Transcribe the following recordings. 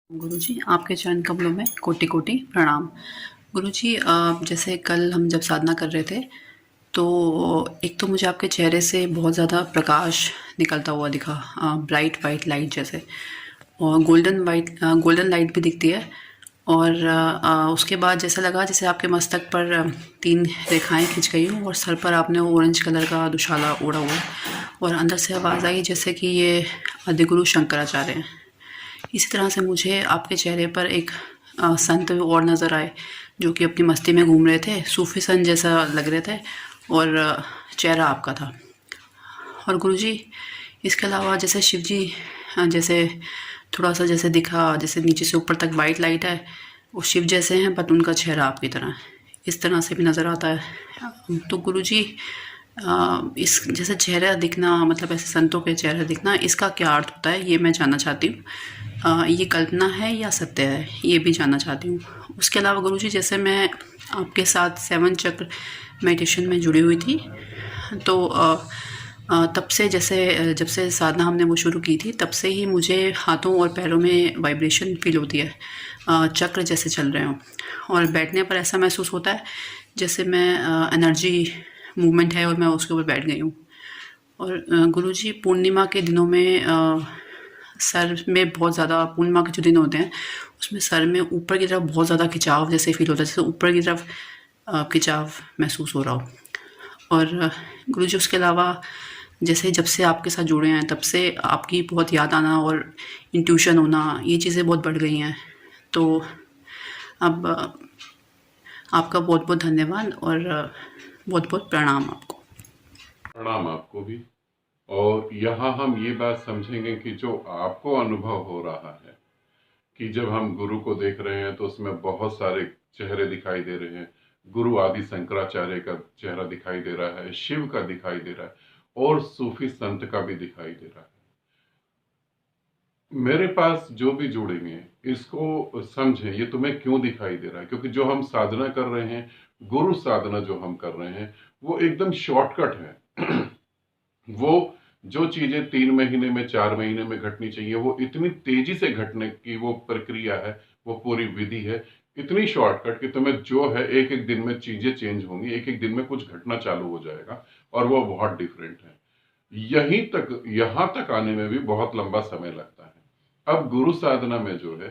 गुरुजी, आपके चरण कमलों में कोटि-कोटि प्रणाम। गुरुजी, जैसे कल हम जब साधना कर रहे थे, तो एक तो मुझे आपके चेहरे से बहुत ज़्यादा प्रकाश निकलता हुआ दिखा, ब्राइट वाइट लाइट जैसे, और गोल्डन लाइट भी दिखती है। और उसके बाद जैसा लगा जैसे आपके मस्तक पर 3 रेखाएँ खिंच गई हों और सर पर आपने ऑरेंज कलर का दुशाला ओढ़ा हुआ है, और अंदर से आवाज़ आई जैसे कि ये आदिगुरु शंकराचार्य हैं। इसी तरह से मुझे आपके चेहरे पर एक संत और नज़र आए, जो कि अपनी मस्ती में घूम रहे थे, सूफ़ी संत जैसा लग रहे थे, और चेहरा आपका था। और गुरुजी, इसके अलावा जैसे शिव जी जैसे थोड़ा सा जैसे दिखा, जैसे नीचे से ऊपर तक वाइट लाइट है, वो शिव जैसे हैं, बट उनका चेहरा आपकी तरह है, इस तरह से भी नज़र आता है। तो गुरुजी, इस जैसे चेहरा दिखना, मतलब ऐसे संतों के चेहरा दिखना, इसका क्या अर्थ होता है, ये मैं जानना चाहती हूँ। ये कल्पना है या सत्य है, ये भी जानना चाहती हूँ। उसके अलावा गुरुजी, जैसे मैं आपके साथ 7 चक्र मेडिटेशन में जुड़ी हुई थी, तो तब से जैसे जब से साधना हमने वो शुरू की थी, तब से ही मुझे हाथों और पैरों में वाइब्रेशन फील होती है, चक्र जैसे चल रहे हों, और बैठने पर ऐसा महसूस होता है जैसे मैं एनर्जी मूवमेंट है और मैं उसके ऊपर बैठ गई हूँ। और गुरुजी, पूर्णिमा के दिनों में सर में बहुत ज़्यादा, पूर्णिमा के जो दिन होते हैं उसमें सर में ऊपर की तरफ बहुत ज़्यादा खिंचाव जैसे फील होता है, जैसे ऊपर की तरफ खिंचाव महसूस हो रहा हो। और गुरुजी, उसके अलावा जैसे जब से आपके साथ जुड़े हैं, तब से आपकी बहुत याद आना और इंट्यूशन होना, ये चीज़ें बहुत बढ़ गई हैं। तो अब आपका बहुत बहुत धन्यवाद, और बहुत बहुत प्रणाम आपको। प्रणाम आपको भी। और यहाँ हम ये बात समझेंगे कि जो आपको अनुभव हो रहा है कि जब हम गुरु को देख रहे हैं तो उसमें बहुत सारे चेहरे दिखाई दे रहे हैं। गुरु आदि शंकराचार्य का चेहरा दिखाई दे रहा है, शिव का दिखाई दे रहा है, और सूफी संत का भी दिखाई दे रहा है। मेरे पास जो भी जुड़ेंगे, इसको समझें ये तुम्हें क्यों दिखाई दे रहा है, क्योंकि जो हम साधना कर रहे हैं, गुरु साधना जो हम कर रहे हैं, वो एकदम शॉर्टकट है। वो जो चीजें 3 महीने में, 4 महीने में घटनी चाहिए, वो इतनी तेजी से घटने की वो प्रक्रिया है, वो पूरी विधि है, इतनी शॉर्टकट कि तुम्हें जो है एक एक दिन में चीजें चेंज होंगी, एक एक दिन में कुछ घटना चालू हो जाएगा, और वो बहुत डिफरेंट है। यहां तक आने में भी बहुत लंबा समय लगता है। अब गुरु साधना में जो है,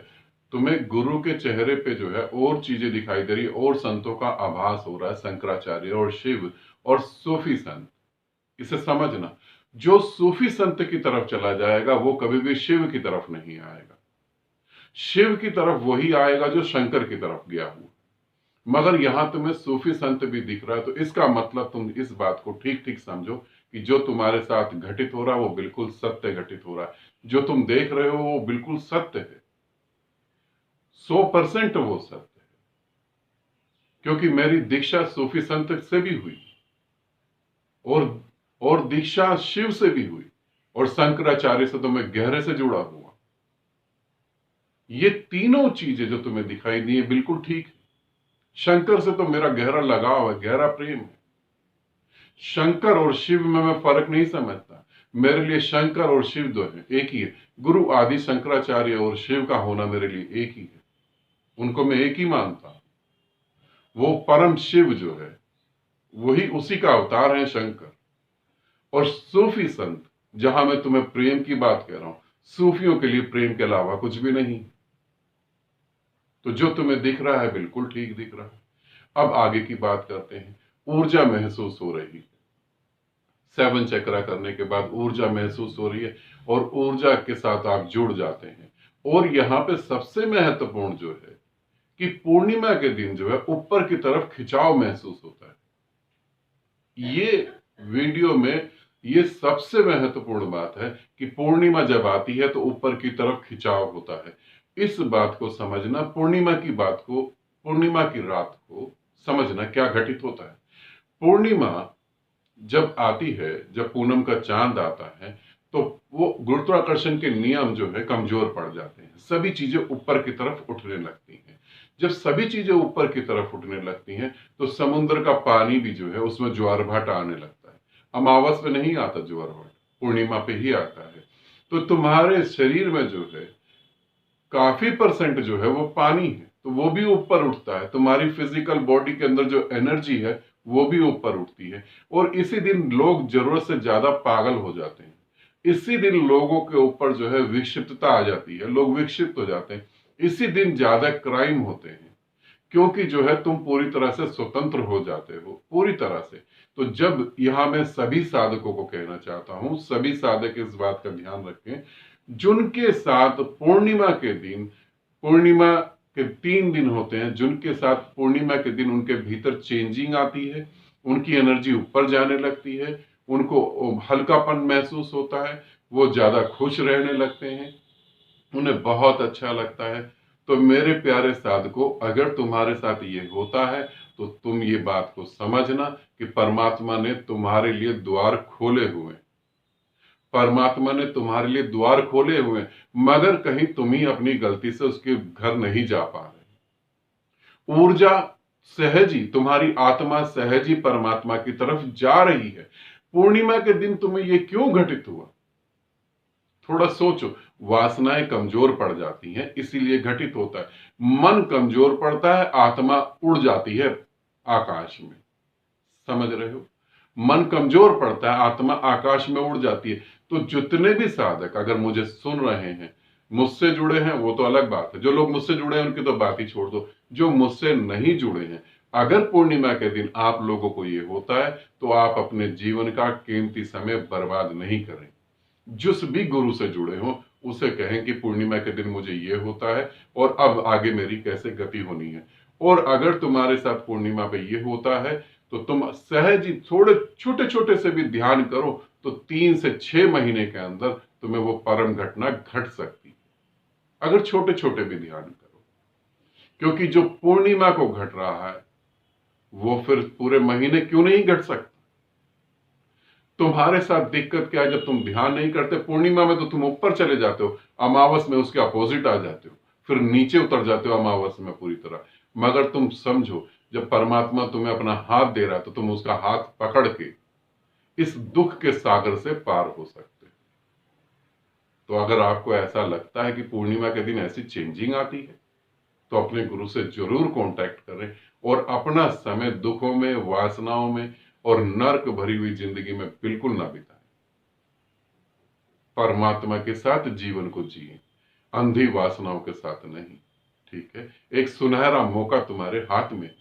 तुम्हें गुरु के चेहरे पे जो है और चीजें दिखाई दे रही, और संतों का आभास हो रहा है, शंकराचार्य और शिव और सूफी संत। इसे समझना, जो सूफी संत की तरफ चला जाएगा वो कभी भी शिव की तरफ नहीं आएगा। शिव की तरफ वही आएगा जो शंकर की तरफ गया हुआ। मगर यहां तुम्हें सूफी संत भी दिख रहा है, तो इसका मतलब तुम इस बात को ठीक ठीक समझो कि जो तुम्हारे साथ घटित हो रहा है वो बिल्कुल सत्य घटित हो रहा है। जो तुम देख रहे हो वो बिल्कुल सत्य है, 100% वो सत्य है। क्योंकि मेरी दीक्षा सूफी संत से भी हुई, और और दीक्षा शिव से भी हुई, और शंकराचार्य से तो मैं गहरे से जुड़ा हुआ। ये तीनों चीजें जो तुम्हें दिखाई दी है बिल्कुल ठीक है। शंकर से तो मेरा गहरा लगाव है, गहरा प्रेम है। शंकर और शिव में मैं फर्क नहीं समझता। मेरे लिए शंकर और शिव दो है, एक ही है। गुरु आदि शंकराचार्य और शिव का होना मेरे लिए एक ही है, उनको मैं एक ही मानता हूं। वो परम शिव जो है, वही उसी का अवतार है शंकर। और सूफी संत, जहां मैं तुम्हें प्रेम की बात कह रहा हूं, सूफियों के लिए प्रेम के अलावा कुछ भी नहीं। तो जो तुम्हें दिख रहा है बिल्कुल ठीक दिख रहा है। अब आगे की बात करते हैं। ऊर्जा महसूस हो रही है, 7 चक्रा करने के बाद ऊर्जा महसूस हो रही है, और ऊर्जा के साथ आप जुड़ जाते हैं। और यहां पे सबसे महत्वपूर्ण जो है कि पूर्णिमा के दिन जो है ऊपर की तरफ खिंचाव महसूस होता है। ये वीडियो में ये सबसे महत्वपूर्ण बात है कि पूर्णिमा जब आती है तो ऊपर की तरफ खिंचाव होता है। इस बात को समझना, पूर्णिमा की बात को, पूर्णिमा की रात को समझना क्या घटित होता है। पूर्णिमा जब आती है, जब पूनम का चांद आता है, तो वो गुरुत्वाकर्षण के नियम जो है कमजोर पड़ जाते हैं, सभी चीजें ऊपर की तरफ उठने लगती हैं। जब सभी चीजें ऊपर की तरफ उठने लगती हैं, तो समुद्र का पानी भी जो है उसमें ज्वार भाटा आने लगता है। अमावस में नहीं आता ज्वार भाटा, पूर्णिमा पे ही आता है। तो तुम्हारे शरीर में जो है काफी परसेंट जो है वो पानी है, तो वो भी ऊपर उठता है। तुम्हारी फिजिकल बॉडी के अंदर जो एनर्जी है वो भी ऊपर उठती है, और इसी दिन लोग जरूरत से ज्यादा पागल हो जाते हैं। इसी दिन लोगों के ऊपर जो है विक्षिप्तता आ जाती है, लोग विक्षिप्त हो जाते हैं। इसी दिन ज्यादा क्राइम होते हैं, क्योंकि जो है तुम पूरी तरह से स्वतंत्र हो जाते हो, पूरी तरह से। तो जब यहां मैं सभी साधकों को कहना चाहता हूं, सभी साधक इस बात का ध्यान रखें, जिनके साथ पूर्णिमा के दिन, पूर्णिमा के 3 दिन होते हैं, जिनके साथ पूर्णिमा के दिन उनके भीतर चेंजिंग आती है, उनकी एनर्जी ऊपर जाने लगती है, उनको हल्कापन महसूस होता है, वो ज्यादा खुश रहने लगते हैं, उन्हें बहुत अच्छा लगता है। तो मेरे प्यारे साधकों, अगर तुम्हारे साथ ये होता है तो तुम ये बात को समझना कि परमात्मा ने तुम्हारे लिए द्वार खोले हुए हैं। परमात्मा ने तुम्हारे लिए द्वार खोले हुए हैं, मगर कहीं तुम ही अपनी गलती से उसके घर नहीं जा पा रहे। ऊर्जा सहज ही, तुम्हारी आत्मा सहज ही परमात्मा की तरफ जा रही है। पूर्णिमा के दिन तुम्हें ये क्यों घटित हुआ? थोड़ा सोचो। वासनाएं कमजोर पड़ जाती हैं, इसीलिए घटित होता है। मन कमजोर पड़ता है, आत्मा उड़ जाती है आकाश में। समझ रहे हो? मन कमजोर पड़ता है, आत्मा आकाश में उड़ जाती है। तो जितने भी साधक अगर मुझे सुन रहे हैं, मुझसे जुड़े हैं, वो तो अलग बात है। जो लोग मुझसे जुड़े हैं उनकी तो बात ही छोड़ दो। जो मुझसे नहीं जुड़े हैं, अगर पूर्णिमा के दिन आप लोगों को ये होता है तो आप अपने जीवन का कीमती समय बर्बाद नहीं करें। जिस भी गुरु से जुड़े हो उसे कहें कि पूर्णिमा के दिन मुझे ये होता है और अब आगे मेरी कैसे गति होनी है। और अगर तुम्हारे साथ पूर्णिमा पे ये होता है तो तुम सहज ही थोड़े छोटे छोटे से भी ध्यान करो, तो 3 से 6 महीने के अंदर तुम्हें वो परम घटना घट सकती है, अगर छोटे छोटे भी ध्यान करो। क्योंकि जो पूर्णिमा को घट रहा है वो फिर पूरे महीने क्यों नहीं घट सकता? तुम्हारे साथ दिक्कत क्या है? जब तुम ध्यान नहीं करते, पूर्णिमा में तो तुम ऊपर चले जाते हो, अमावस में उसके अपोजिट आ जाते हो, फिर नीचे उतर जाते हो अमावस में पूरी तरह। मगर तुम समझो, जब परमात्मा तुम्हें अपना हाथ दे रहा है तो तुम उसका हाथ पकड़ के इस दुख के सागर से पार हो सकते हो। तो अगर आपको ऐसा लगता है कि पूर्णिमा के दिन ऐसी चेंजिंग आती है तो अपने गुरु से जरूर कांटेक्ट करें और अपना समय दुखों में, वासनाओं में और नर्क भरी हुई जिंदगी में बिल्कुल ना बिताएं। परमात्मा के साथ जीवन को जिए, अंधी वासनाओं के साथ नहीं। ठीक है? एक सुनहरा मौका तुम्हारे हाथ में है,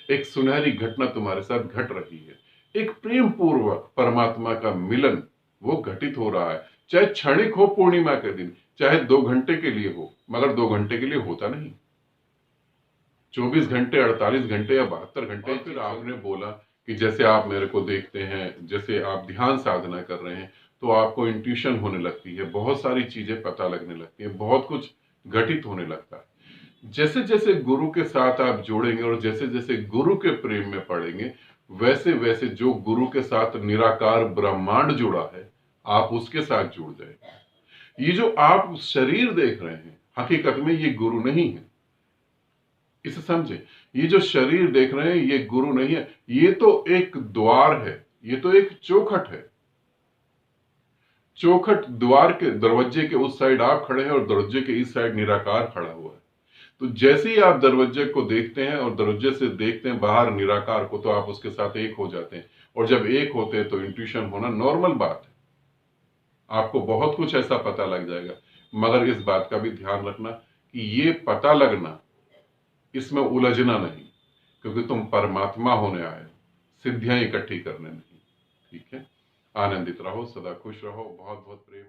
एक सुनहरी घटना तुम्हारे साथ घट रही है, एक प्रेम पूर्वक परमात्मा का मिलन वो घटित हो रहा है। चाहे क्षणिक हो पूर्णिमा के दिन, चाहे 2 घंटे के लिए हो, मगर 2 घंटे के लिए होता नहीं। 24 घंटे, 48 घंटे या 72 घंटे। और फिर आपने बोला कि जैसे आप मेरे को देखते हैं, जैसे आप ध्यान साधना कर रहे हैं, तो आपको इंट्यूशन होने लगती है, बहुत सारी चीजें पता लगने लगती है, बहुत कुछ घटित होने लगता है। जैसे जैसे गुरु के साथ आप जोड़ेंगे और जैसे जैसे गुरु के प्रेम में पड़ेंगे, वैसे वैसे जो गुरु के साथ निराकार ब्रह्मांड जुड़ा है, आप उसके साथ जुड़ जाएंगे। ये जो आप शरीर देख रहे हैं, हकीकत में ये गुरु नहीं है, इसे समझे। ये जो शरीर देख रहे हैं ये गुरु नहीं है, ये तो एक द्वार है, ये तो एक चौखट है। चौखट, द्वार के दरवाजे के उस साइड आप खड़े हैं और दरवाजे के इस साइड निराकार खड़ा हुआ है। तो जैसे ही आप दरवाजे को देखते हैं और दरवाजे से देखते हैं बाहर निराकार को, तो आप उसके साथ एक हो जाते हैं। और जब एक होते हैं तो इंट्यूशन होना नॉर्मल बात है, आपको बहुत कुछ ऐसा पता लग जाएगा। मगर इस बात का भी ध्यान रखना कि ये पता लगना, इसमें उलझना नहीं, क्योंकि तुम परमात्मा होने आए हो, सिद्धियां इकट्ठी करने नहीं। ठीक है? आनंदित रहो, सदा खुश रहो। बहुत बहुत प्रेम।